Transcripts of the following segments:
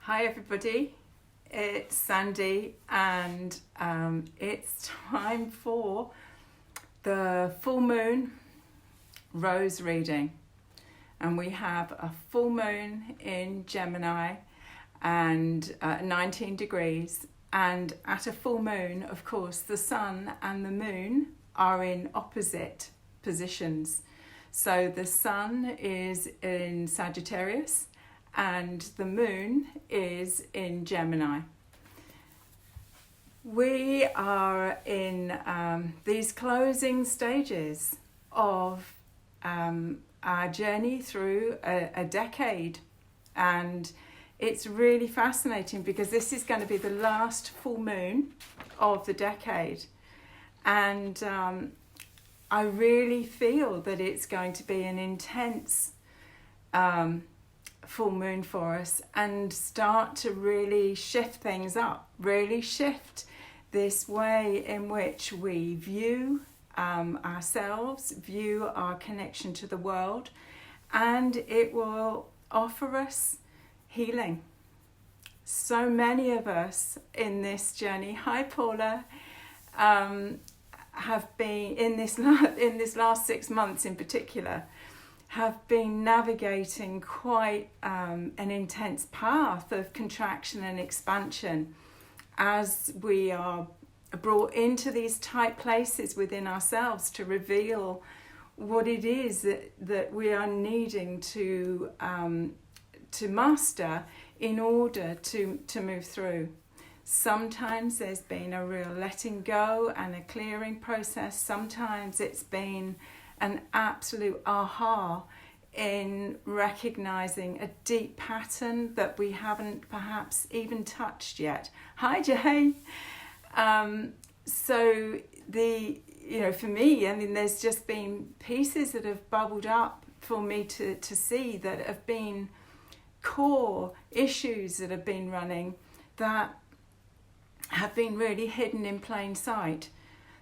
Hi everybody, it's Sandy and it's time for the full moon rose reading, and we have a full moon in Gemini and 19 degrees, and at a full moon of course the sun and the moon are in opposite positions. So the sun is in Sagittarius and the moon is in Gemini. We are in these closing stages of our journey through a decade, and it's really fascinating because this is going to be the last full moon of the decade, and I really feel that it's going to be an intense full moon for us and start to really shift things up, really shift this way in which we view ourselves, view our connection to the world, and it will offer us healing. So many of us in this journey, hi Paula, have been in this last 6 months in particular, have been navigating quite an intense path of contraction and expansion as we are brought into these tight places within ourselves to reveal what it is that we are needing to master in order to move through. Sometimes there's been a real letting go and a clearing process. Sometimes it's been an absolute aha in recognizing a deep pattern that we haven't perhaps even touched yet. Hi Jay. So for me, I mean, there's just been pieces that have bubbled up for me to see that have been core issues that have been running that have been really hidden in plain sight.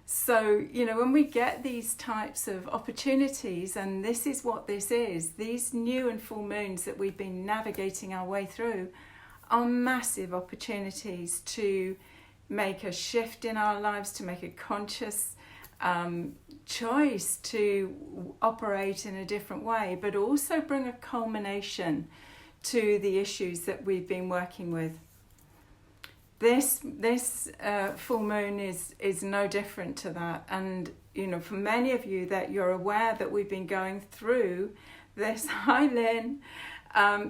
So, when we get these types of opportunities, and this is what this is, these new and full moons that we've been navigating our way through are massive opportunities to make a shift in our lives, to make a conscious choice to operate in a different way, but also bring a culmination to the issues that we've been working with. This full moon is no different to that, and for many of you that you're aware that we've been going through this, hi Lynn,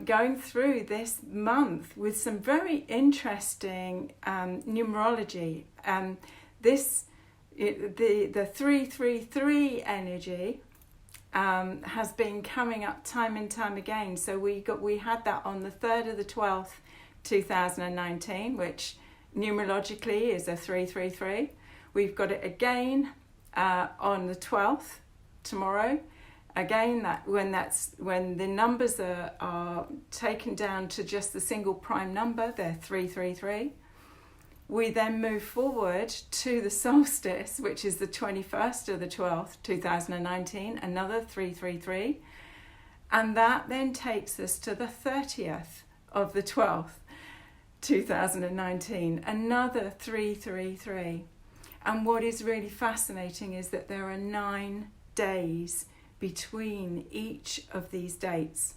going through this month with some very interesting numerology. The 333 energy has been coming up time and time again. So we had that on the 3rd of the 12th. 2019, which numerologically is a 333. We've got it again on the 12th, tomorrow. Again, when the numbers are taken down to just the single prime number, they're 333. We then move forward to the solstice, which is the 21st of the 12th, 2019, another 333. And that then takes us to the 30th of the 12th, 2019, another 333. And what is really fascinating is that there are 9 days between each of these dates.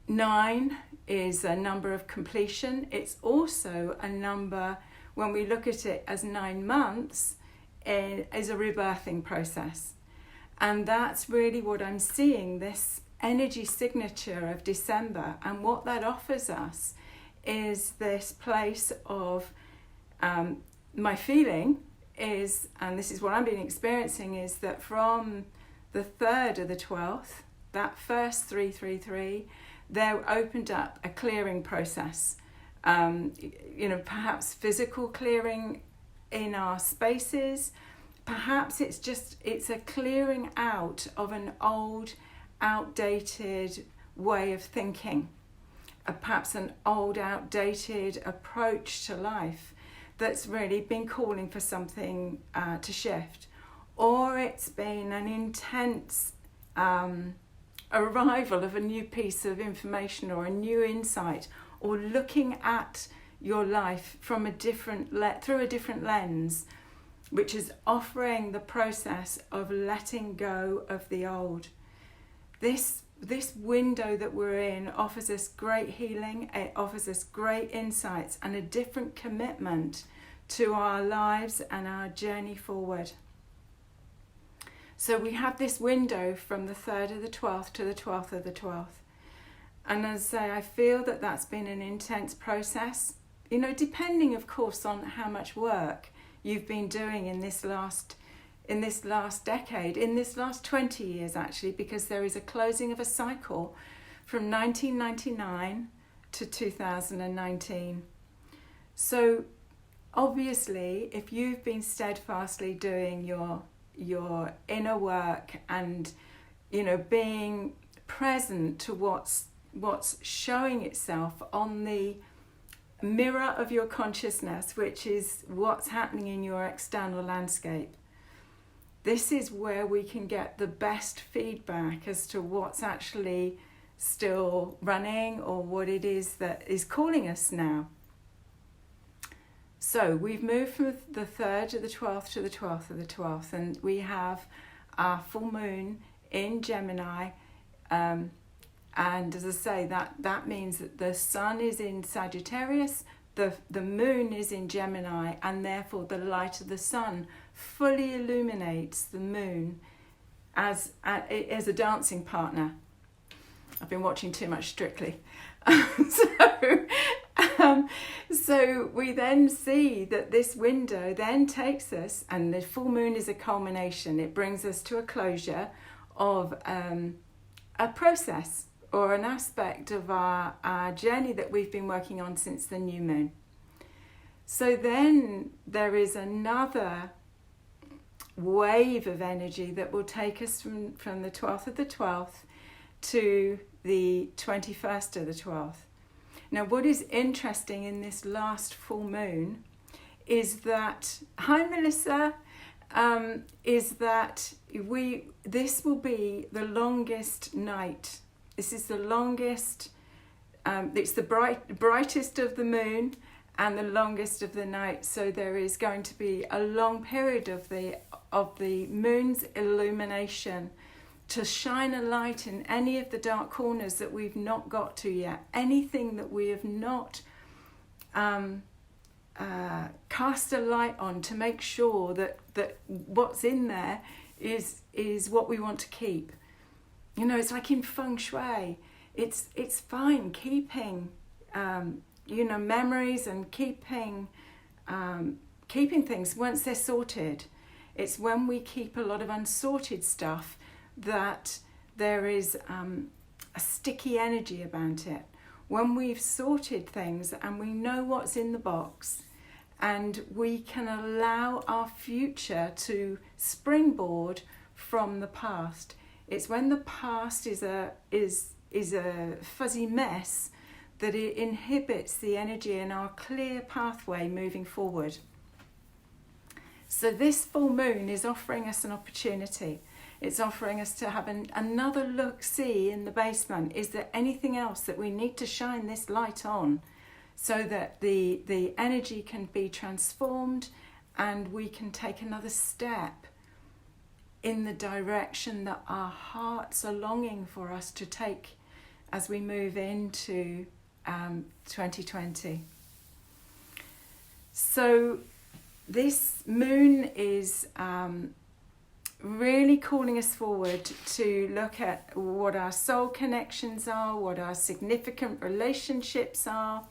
9 is a number of completion. It's also a number, when we look at it as 9 months, is a rebirthing process. And that's really what I'm seeing, this energy signature of December, and what that offers us is this place of my feeling is, and this is what I've been experiencing, is that from the 3rd of the 12th, that first 333, there opened up a clearing process, perhaps physical clearing in our spaces, perhaps it's a clearing out of an old, outdated way of thinking, perhaps an old, outdated approach to life that's really been calling for something to shift. Or it's been an intense arrival of a new piece of information or a new insight, or looking at your life from a different through a different lens, which is offering the process of letting go of the old. This window that we're in offers us great healing, it offers us great insights and a different commitment to our lives and our journey forward. So we have this window from the 3rd of the 12th to the 12th of the 12th. And as I say, I feel that that's been an intense process, depending of course on how much work you've been doing in this last decade, in this last 20 years actually, because there is a closing of a cycle from 1999 to 2019. So obviously, if you've been steadfastly doing your inner work and being present to what's showing itself on the mirror of your consciousness, which is what's happening in your external landscape, this is where we can get the best feedback as to what's actually still running or what it is that is calling us now. So we've moved from the 3rd of the 12th to the 12th of the 12th, and we have our full moon in Gemini, and as I say, that means that the sun is in Sagittarius, the moon is in Gemini, and therefore the light of the sun fully illuminates the moon as a dancing partner. I've been watching too much Strictly. So we then see that this window then takes us, and the full moon is a culmination. It brings us to a closure of a process or an aspect of our journey that we've been working on since the new moon. So then there is another wave of energy that will take us from the 12th of the 12th to the 21st of the 12th. Now, what is interesting in this last full moon is that, hi Melissa, is that this will be the longest night. This is the longest, it's the brightest of the moon and the longest of the night. So there is going to be a long period of the moon's illumination to shine a light in any of the dark corners that we've not got to yet, anything that we have not cast a light on, to make sure that what's in there is what we want to keep. It's like in feng shui. It's fine keeping memories and keeping things once they're sorted. It's when we keep a lot of unsorted stuff that there is a sticky energy about it. When we've sorted things and we know what's in the box, and we can allow our future to springboard from the past. It's when the past is a fuzzy mess that it inhibits the energy in our clear pathway moving forward. So this full moon is offering us an opportunity. It's offering us to have another look-see in the basement. Is there anything else that we need to shine this light on so that the energy can be transformed and we can take another step in the direction that our hearts are longing for us to take as we move into 2020. So this moon is really calling us forward to look at what our soul connections are, what our significant relationships are.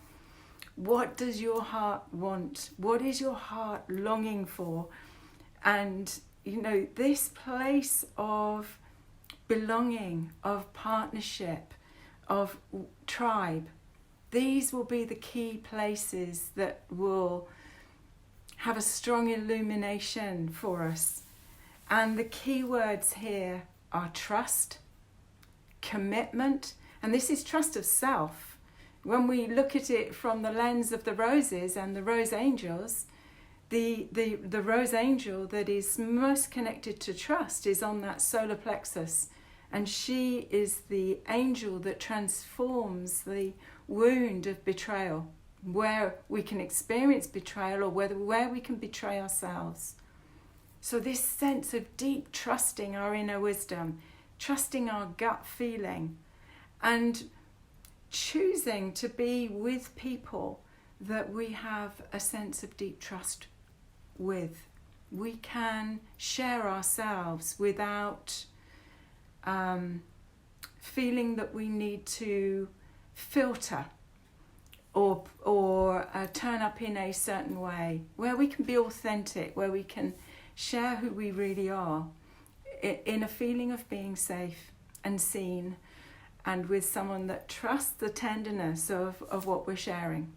What does your heart want? What is your heart longing for? And this place of belonging, of partnership, of tribe, these will be the key places that will have a strong illumination for us. And the key words here are trust, commitment, and this is trust of self. When we look at it from the lens of the roses and the rose angels, the rose angel that is most connected to trust is on that solar plexus, And she is the angel that transforms the wound of betrayal, where we can experience betrayal or where we can betray ourselves. So this sense of deep trusting our inner wisdom, trusting our gut feeling, and choosing to be with people that we have a sense of deep trust with. We can share ourselves without feeling that we need to filter or turn up in a certain way, where we can be authentic, where we can share who we really are in a feeling of being safe and seen, and with someone that trusts the tenderness of what we're sharing.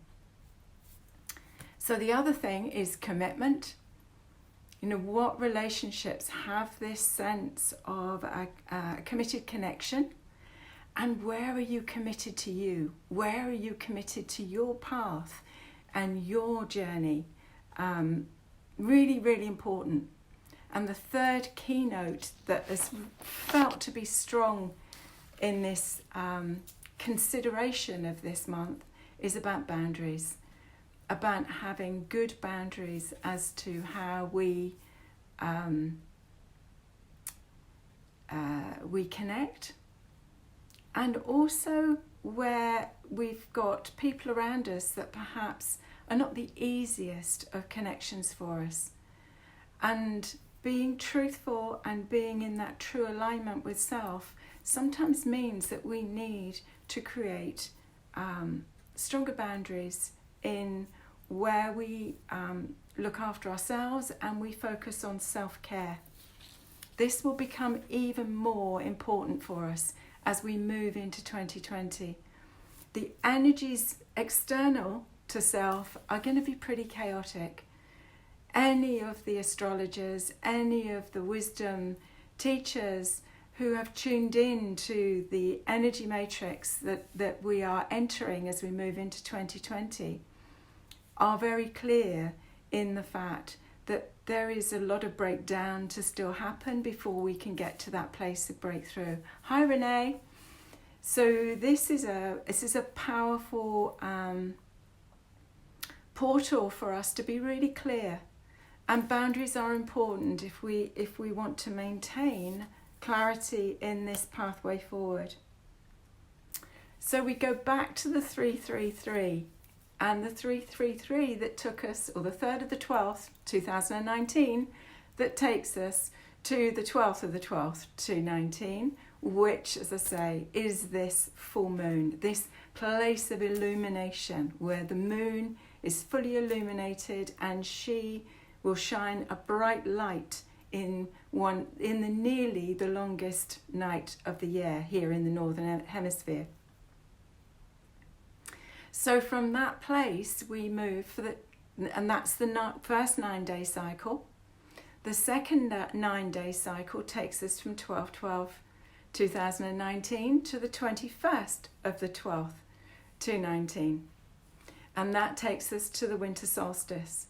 So the other thing is commitment. What relationships have this sense of a committed connection? And where are you committed to you? Where are you committed to your path and your journey? Really, really important. And the third keynote that is felt to be strong in this consideration of this month is about boundaries, about having good boundaries as to how we connect, and also where we've got people around us that perhaps are not the easiest of connections for us. And being truthful and being in that true alignment with self sometimes means that we need to create stronger boundaries in where we look after ourselves and we focus on self-care. This will become even more important for us as we move into 2020. The energies external to self are going to be pretty chaotic. Any of the astrologers, any of the wisdom teachers who have tuned in to the energy matrix that we are entering as we move into 2020 are very clear in the fact that there is a lot of breakdown to still happen before we can get to that place of breakthrough. Hi Renee. So this is a powerful portal for us to be really clear, and boundaries are important if we want to maintain clarity in this pathway forward. So we go back to the 333. And the 333 that took us, or the 3rd of the 12th, 2019, that takes us to the 12th of the 12th, 2019, which, as I say, is this full moon, this place of illumination where the moon is fully illuminated and she will shine a bright light in the nearly the longest night of the year here in the Northern Hemisphere. So from that place we move and that's the first 9-day cycle. The second 9-day cycle takes us from 12/12/2019 to the 21st of the 12th, 2019. And that takes us to the winter solstice.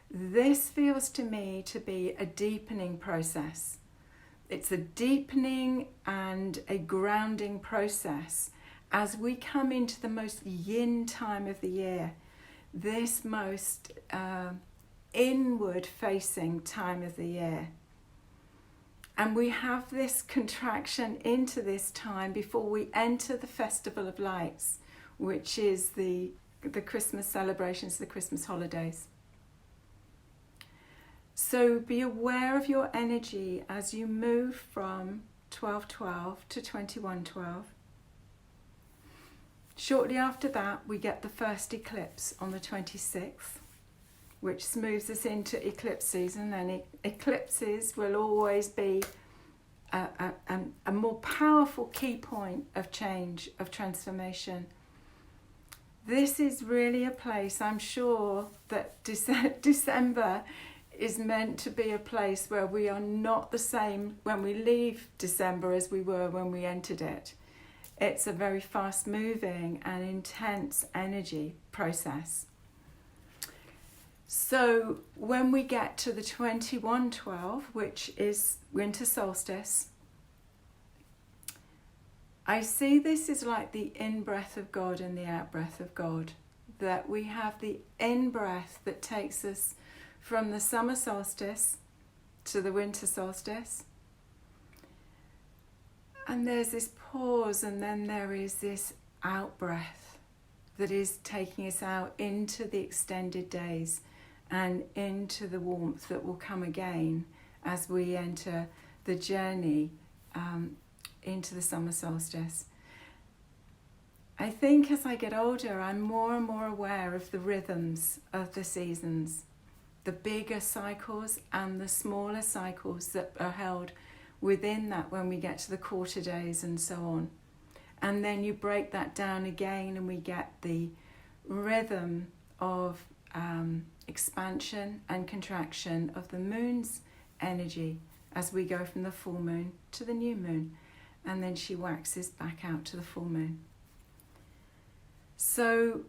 This feels to me to be a deepening process. It's a deepening and a grounding process as we come into the most yin time of the year, this most inward facing time of the year. And we have this contraction into this time before we enter the Festival of Lights, which is the Christmas celebrations, the Christmas holidays. So be aware of your energy as you move from 12/12 to 21/12. Shortly after that, we get the first eclipse on the 26th, which moves us into eclipse season, and eclipses will always be a more powerful key point of change, of transformation. This is really a place, I'm sure, that December is meant to be a place where we are not the same when we leave December as we were when we entered it. It's a very fast moving and intense energy process. So when we get to the 21/12, which is winter solstice, I see this as like the in-breath of God and the out-breath of God. That we have the in-breath that takes us from the summer solstice to the winter solstice. And there's this pause, and then there is this out-breath that is taking us out into the extended days and into the warmth that will come again as we enter the journey into the summer solstice. I think as I get older, I'm more and more aware of the rhythms of the seasons, the bigger cycles and the smaller cycles that are held within that when we get to the quarter days and so on. And then you break that down again and we get the rhythm of expansion and contraction of the moon's energy as we go from the full moon to the new moon. And then she waxes back out to the full moon. So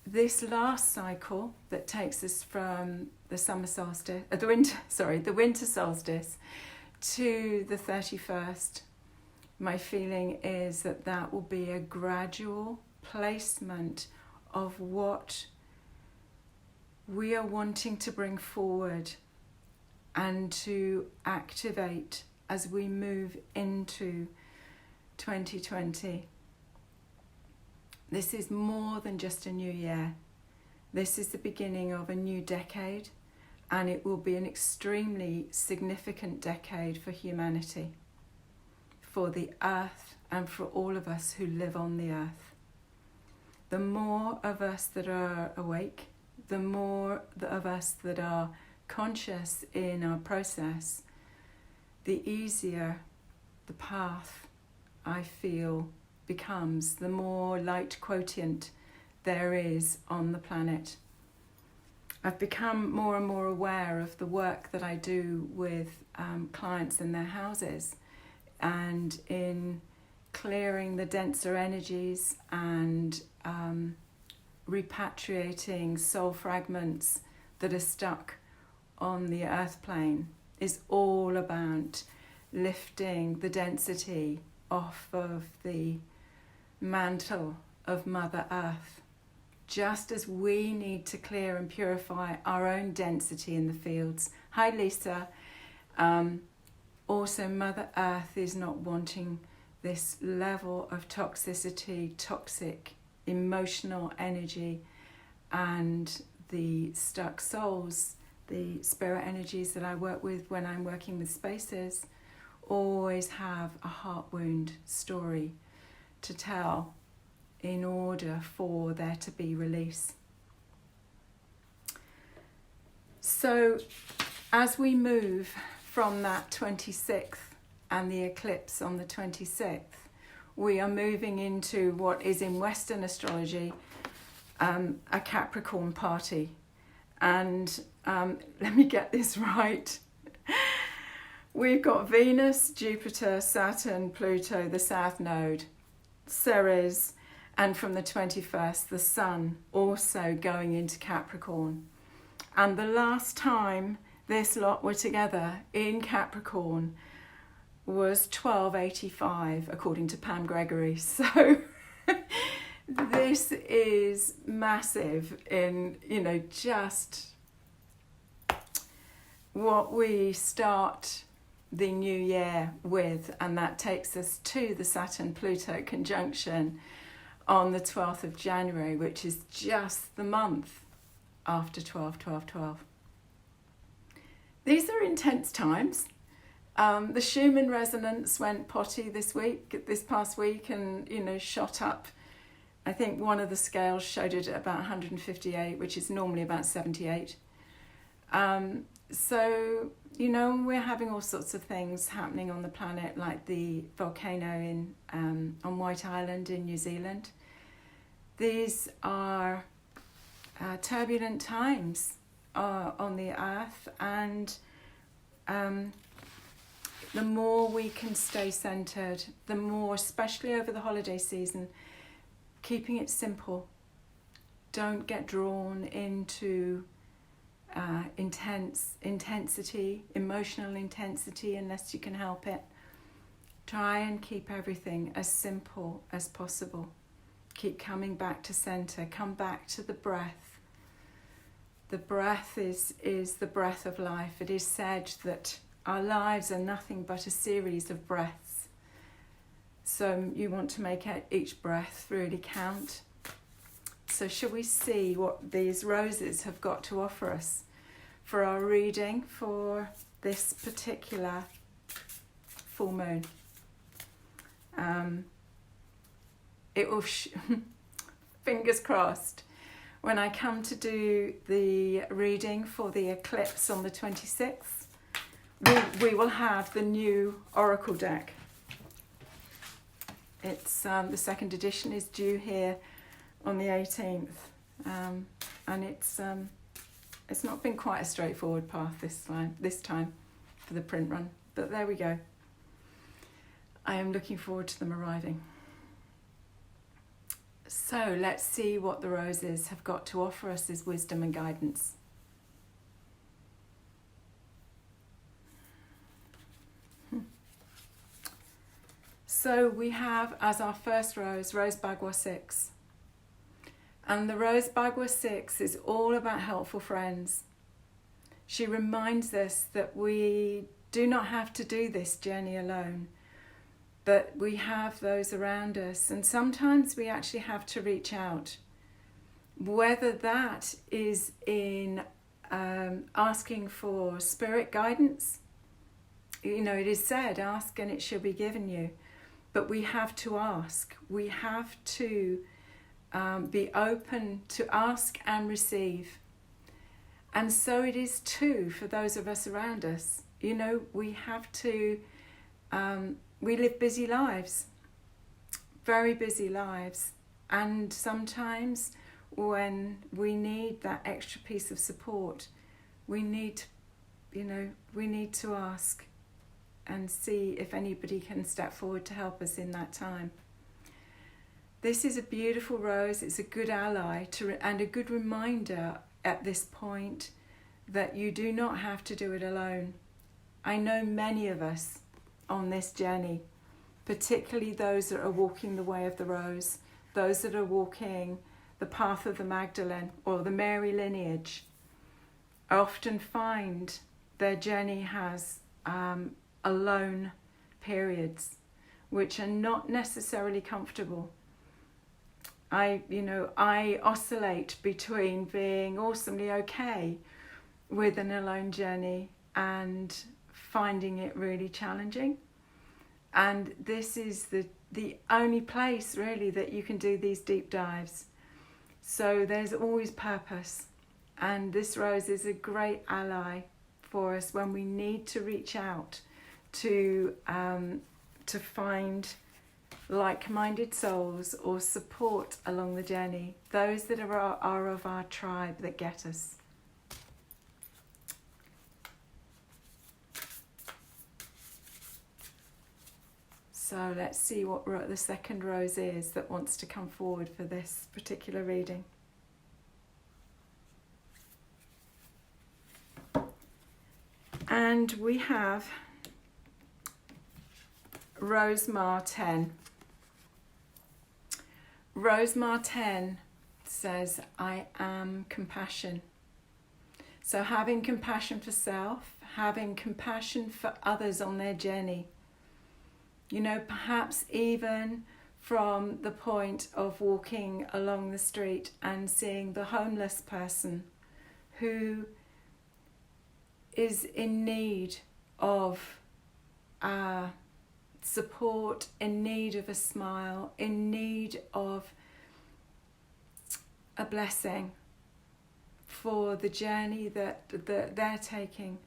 this last cycle that takes us from the summer solstice, the winter solstice to the 31st, my feeling is that that will be a gradual placement of what we are wanting to bring forward and to activate as we move into 2020. This is more than just a new year. This is the beginning of a new decade, and it will be an extremely significant decade for humanity, for the earth, and for all of us who live on the earth. The more of us that are awake, the more of us that are conscious in our process, the easier the path, I feel, becomes, the more light quotient there is on the planet. I've become more and more aware of the work that I do with clients in their houses, and in clearing the denser energies and repatriating soul fragments that are stuck on the earth plane is all about lifting the density off of the mantle of Mother Earth, just as we need to clear and purify our own density in the fields. Hi Lisa. Also, Mother Earth is not wanting this level of toxicity, toxic emotional energy, and the stuck souls, the spirit energies that I work with when I'm working with spaces, always have a heart wound story to tell in order for there to be release. So as we move from that 26th and the eclipse on the 26th, we are moving into what is in Western astrology a Capricorn party. And let me get this right. We've got Venus, Jupiter, Saturn, Pluto, the South Node, Ceres, and from the 21st, the Sun also going into Capricorn. And the last time this lot were together in Capricorn was 1285, according to Pam Gregory. So this is massive in, just what we start the new year with, and that takes us to the Saturn-Pluto conjunction on the 12th of January, which is just the month after 12-12-12. These are intense times. The Schumann resonance went potty this past week, and shot up. I think one of the scales showed it at about 158, which is normally about 78. So we're having all sorts of things happening on the planet, like the volcano on White Island in New Zealand. These are turbulent times on the earth, and the more we can stay centered, the more, especially over the holiday season, keeping it simple. Don't get drawn into intensity, emotional intensity, unless you can help it. Try and keep everything as simple as possible. Keep coming back to center. Come back to the breath. The breath is the breath of life. It is said that our lives are nothing but a series of breaths. So you want to make each breath really count. So shall we see what these roses have got to offer us for our reading for this particular full moon? It will, fingers crossed, when I come to do the reading for the eclipse on the 26th, we will have the new Oracle deck. It's the second edition is due here on the 18th, and it's not been quite a straightforward path this time for the print run, but there we go. I am looking forward to them arriving. So let's see what the roses have got to offer us as wisdom and guidance. So we have as our first rose, Rose Bagua 6. And the Rose Bagua 6 is all about helpful friends. She reminds us that we do not have to do this journey alone, but we have those around us, and sometimes we actually have to reach out. Whether that is in asking for spirit guidance, it is said, ask and it shall be given you. But we have to ask. We have to be open to ask and receive. And so it is too for those of us around us. We have to, we live busy lives, very busy lives. And sometimes when we need that extra piece of support, we need to ask and see if anybody can step forward to help us in that time. This is a beautiful rose. It's a good ally and a good reminder at this point that you do not have to do it alone. I know many of us on this journey, particularly those that are walking the way of the rose, those that are walking the path of the Magdalene or the Mary lineage, often find their journey has alone periods which are not necessarily comfortable. I oscillate between being awesomely okay with an alone journey and finding it really challenging. And this is the only place really that you can do these deep dives. So there's always purpose. And this rose is a great ally for us when we need to reach out to find like-minded souls or support along the journey, those that are of our tribe that get us. So let's see what the second rose is that wants to come forward for this particular reading. And we have Rose Mar 10. Rose Mar 10 says, I am compassion. So having compassion for self, having compassion for others on their journey. Perhaps even from the point of walking along the street and seeing the homeless person who is in need of support, in need of a smile, in need of a blessing for the journey that they're taking.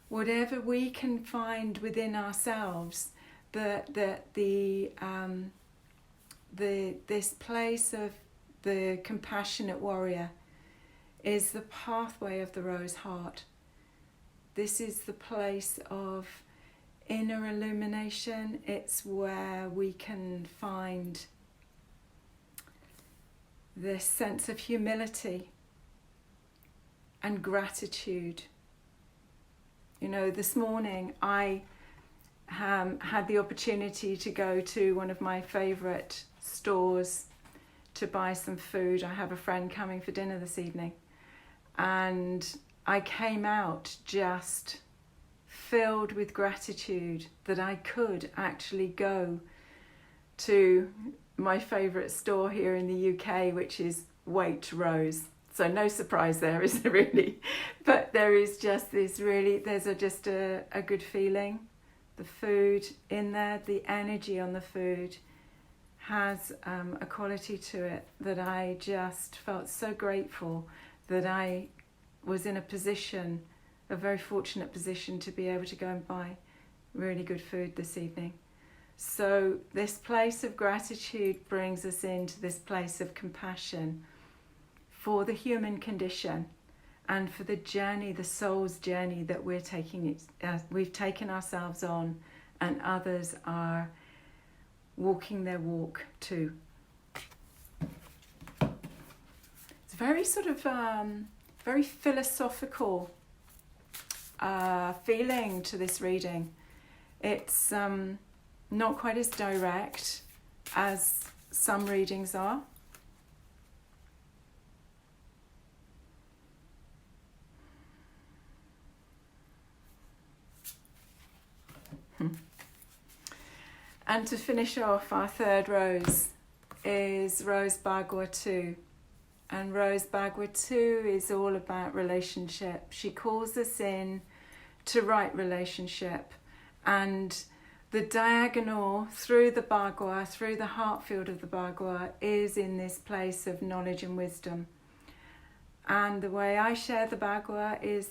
Whatever we can find within ourselves, this place of the compassionate warrior is the pathway of the rose heart. This is the place of inner illumination. It's where we can find this sense of humility and gratitude. This morning I had the opportunity to go to one of my favourite stores to buy some food. I have a friend coming for dinner this evening, and I came out just filled with gratitude that I could actually go to my favourite store here in the UK, which is Waitrose. So no surprise there, is there really? But there is just this really, there's just a good feeling. The food in there, the energy on the food has a quality to it that I just felt so grateful that I was in a very fortunate position to be able to go and buy really good food this evening. So this place of gratitude brings us into this place of compassion for the human condition and for the journey, the soul's journey that we've taken ourselves on, and others are walking their walk too. It's very sort of very philosophical feeling to this reading. It's not quite as direct as some readings are. And to finish off, our third rose is Rose Bagua 2. And Rose Bagua 2 is all about relationship. She calls us in to right relationship. And the diagonal through the Bagua, through the heart field of the Bagua, is in this place of knowledge and wisdom. And the way I share the Bagua is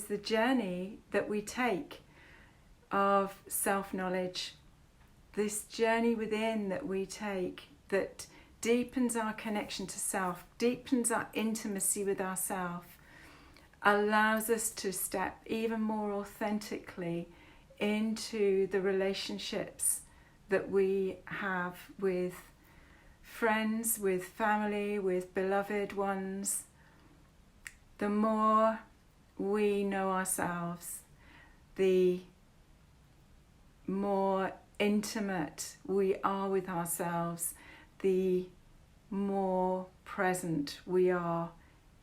the journey that we take of self-knowledge. This journey within that we take that deepens our connection to self, deepens our intimacy with ourself, allows us to step even more authentically into the relationships that we have with friends, with family, with beloved ones. The more we know ourselves, the more intimate we are with ourselves, the more present we are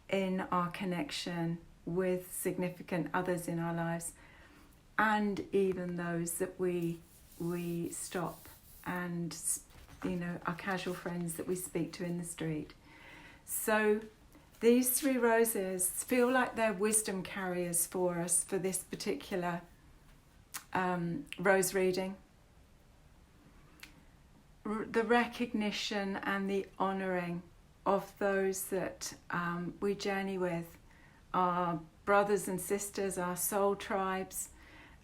in our connection with significant others in our lives, and even those that we stop and, our casual friends that we speak to in the street. So these three roses feel like they're wisdom carriers for us for this particular rose reading. The recognition and the honouring of those that we journey with, our brothers and sisters, our soul tribes,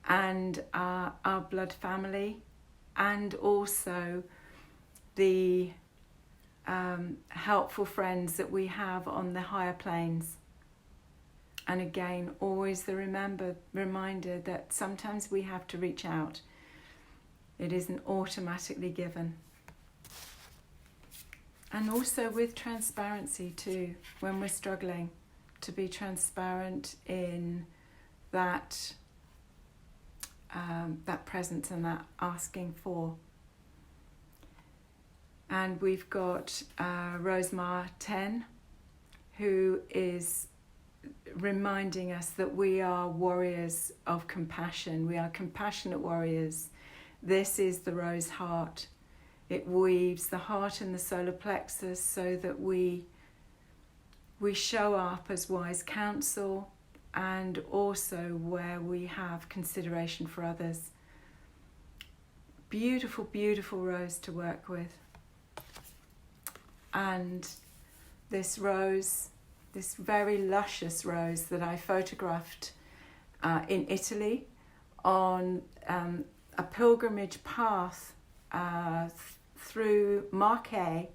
and our blood family, and also the helpful friends that we have on the higher planes. And again, always the reminder that sometimes we have to reach out. It isn't automatically given. And also with transparency too, when we're struggling, to be transparent in that presence and that asking for. And we've got Rosemar 10, who is reminding us that we are warriors of compassion. We are compassionate warriors. This is the rose heart. It weaves the heart and the solar plexus so that we show up as wise counsel, and also where we have consideration for others. Beautiful, beautiful rose to work with. And this rose, this very luscious rose that I photographed in Italy on a pilgrimage path through Marche,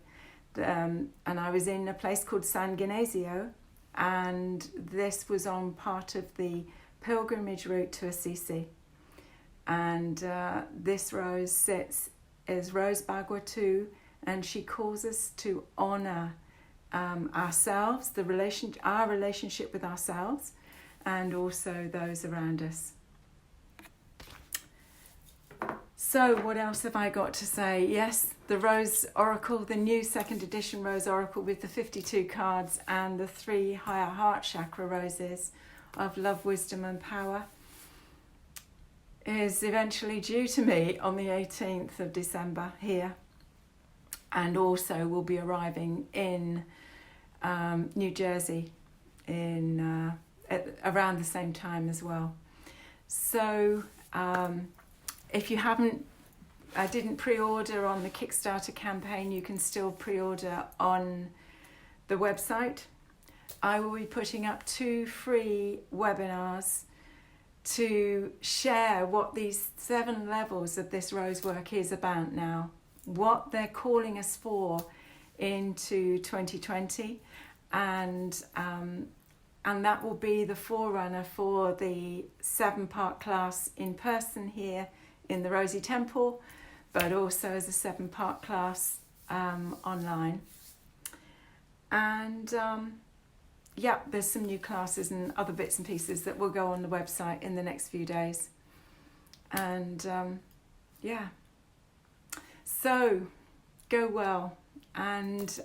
and I was in a place called San Genesio, and this was on part of the pilgrimage route to Assisi. And this rose sits as Rose Bagua 2, and she calls us to honour ourselves, our relationship with ourselves, and also those around us. So what else have I got to say? Yes, the Rose Oracle, the new second edition Rose Oracle with the 52 cards and the 3 higher heart chakra roses of love, wisdom and power is eventually due to me on the 18th of December here, and also will be arriving in New Jersey in around the same time as well. So if you didn't pre-order on the Kickstarter campaign, you can still pre-order on the website. I will be putting up 2 free webinars to share what these 7 levels of this rose work is about now, what they're calling us for into 2020, and that will be the forerunner for the 7-part class in person here in the Rosie Temple, but also as a 7-part class online. And yeah, there's some new classes and other bits and pieces that will go on the website in the next few days. And yeah, so go well and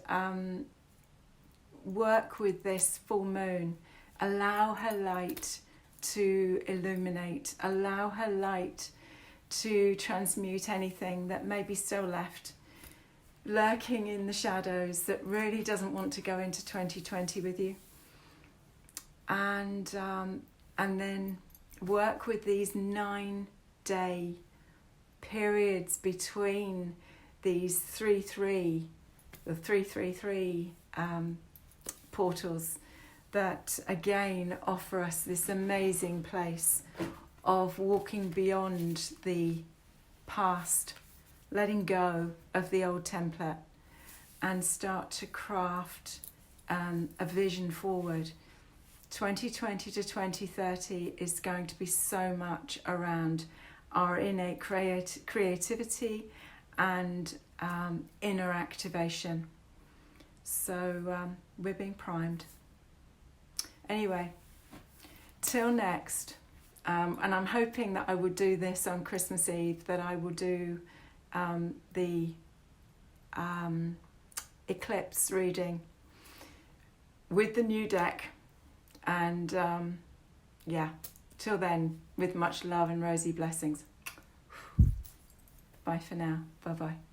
work with this full moon. Allow her light to illuminate, allow her light to transmute anything that may be still left lurking in the shadows that really doesn't want to go into 2020 with you. And then work with these 9-day periods between these 333 portals that again offer us this amazing place of walking beyond the past, letting go of the old template and start to craft a vision forward. 2020 to 2030 is going to be so much around our innate creativity and inner activation. So we're being primed. Anyway, till next. And I'm hoping that I will do this on Christmas Eve, that I will do the eclipse reading with the new deck. And yeah, till then, with much love and rosy blessings. Bye for now. Bye-bye.